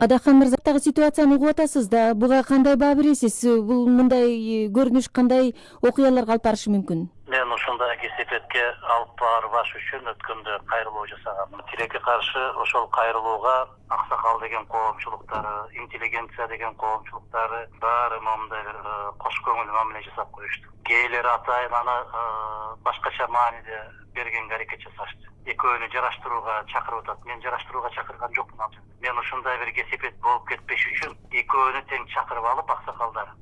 Адахан мырза, дагы ситуацияны угуп атасыз да, буга кандай баа бересиз? Бул мындай көрүнүш кандай окуяларга алып барышы мүмкүн? Мен ушундай кесепетке алып барбаш үчүн өткөндө кайрылуу жасагам. Тилекке каршы ошол кайрылууга аксакал деген коомчулуктары, интеллигенция деген коомчулуктары баары момундай бир кош көңүл мамиле жасап коюшту. Кээйлери атайын аны башкача мааниде бергенге аракет жасашты. Экөөнү жараштырууга чакырып атат. Мен жараштырууга чакырган жокмун ал жерде. Мен ушундай бир кесепет болуп кетпеш үчүн экөөнү тең чакырып алып аксакалдар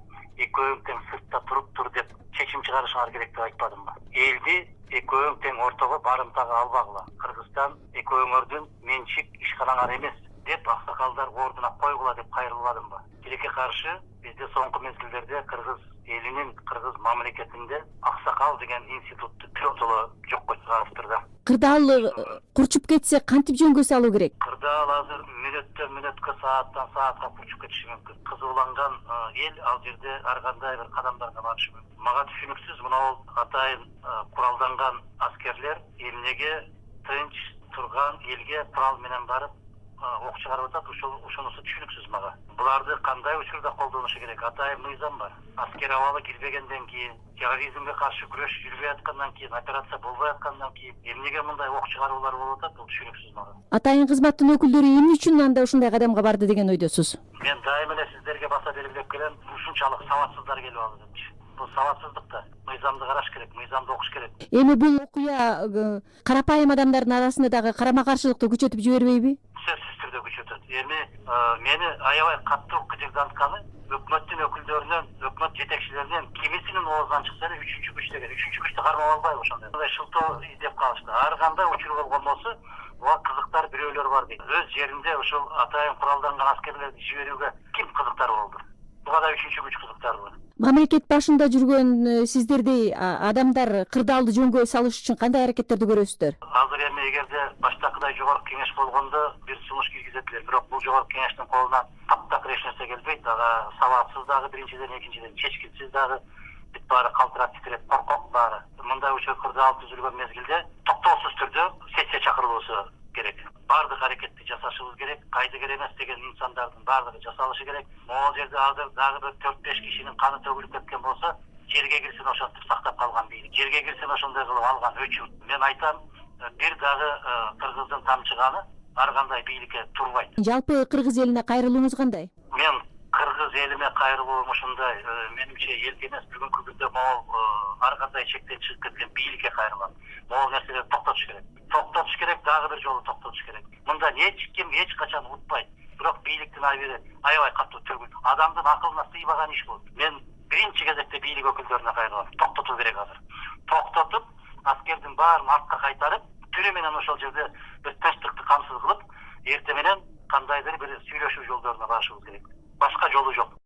экөөң тең сыртта туруп деп чечим чыгарышыңар керек деп айтпадымбы? Элди экөөң тең ортого барымтага албагыла. Кыргызстан экөөңөрдүн менчик ишканаңар эмес деп аксакалдар ордуна койгула деп кайрылбадымбы? Тилекке каршы бизде соңку мезгилдерде кыргыз элинин, кыргыз мамлекетинде аксакал деген институтту биротоло жокко чыгарыптыр да. Кырдаал курчуп кетсе кантип жөнгө салуу керек? Кырдаал азыр мүнөттөн мүнөткө, сааттан саатка курчуп кетиши мүмкүн. Кызууланган эл ал жерде ар кандай бир кадамдарга барышы мүмкүн. Мага түшүнүксүз мынау атайын куралданган аскерлер эмнеге тынч турган элге курал менен барып ок чыгарып атат, ошонусу түшүнүксүз мага. Буларды кандай учурда колдонушу керек? Атайын мыйзам бар. Аскер абалы кирбегенден кийин, терроризмге каршы күрөш жүрбөй аткандан кийин, операция болбой аткандан кийин эмнеге мындай ок чыгаруулар болуп атат? Бул түшүнүксүз мага. Атайын кызматтын өкүлдөрү эмне үчүн анда ушундай кадамга барды деген ойдосуз? Мен дайыма эле сиздерге баса белгилеп келем, ушунчалык сабатсыздар келип алды депчи. Бул сабатсыздык да. Мыйзамды караш керек, мыйзамды окуш керек. Эми бул окуя карапайым адамдардын арасында дагы карама каршылыкты күчөтүп жибербейби? Сөзсүз түрдө күчөтөт. Эми мени аябай катуу кыжыктантканы өкмөттүн өкүлдөрүнөн, өкмөт жетекчилеринен кимисинин оозунан чыкса эле үчүнчү күч деген, үчүнчү күчтү кармап албайбы ошондой. Мындай шылтоо деп калышты. Ар кандай учур болгон болсо, буга кызыктар бирөөлөр бар дейт. Өз жеринде ошол атайын куралданган аскерлерди жиберүүгө ким кызыктар болду? Буга да үчүнчү күч кызыктарбы? Мамлекет башында жүргөн сиздердей адамдар кырдаалды жөнгө салыш үчүн кандай аракеттерди көрөсүздөр? Азыр эми эгерде баштакыдай жогорку кеңеш болгондо бир сунуш киргизет эле, бирок бул жогорку кеңештин колунан таптакыр эч нерсе келбейт. Ага сабатсыз дагы биринчиден, экинчиден чечкинсиз дагы бүт баары калтырап титиреп, коркок баары. Мындай учур кырдаал түзүлгөн мезгилде токтоосуз түрдө сессия чакырылуусу керек. Бардык аракетти жасашыбыз керек. Кайдыгер эмес деген инсандардын бардыгы жасалышы керек. Могул жерде азыр дагы бир 4-5 кишинин каны төгүлүп кеткен болсо, жерге кирсин ошентип сактап калган бийлик. Жерге кирсин ошондой кылып алган өчүм. Мен айтам, бир дагы кыргыздын тамчыганы ар кандай бийликке турбайт. Жалпы кыргыз элине кайрылууңуз кандай? Мен кыргыз элиме кайрылуум ушундай, менимче элге эмес, бүгүнкү күндө могул ар кандай чектен чыгып кеткен бийликке кайрылам. Могул нерселерди токтотуш керек. Токтотуш керек, дагы бир жолу токтотуш керек. Мындан эч ким эч качан утпайт. Бирок бийликтин абири аябай катуу төгүл. Адамдын акылына сыйбаган иш бул. Мен биринчи кезекте бийлик өкүлдөрүнө кайрылам. Токтотуу керек азыр. Токтотуп, аскердин баарын артка кайтарып, түрү менен ошол жерде бир тынчтыкты камсыз кылып, эртең менен кандайдыр бир сүйлөшүү жолдоруна барышыбыз керек. Башка жолу жок.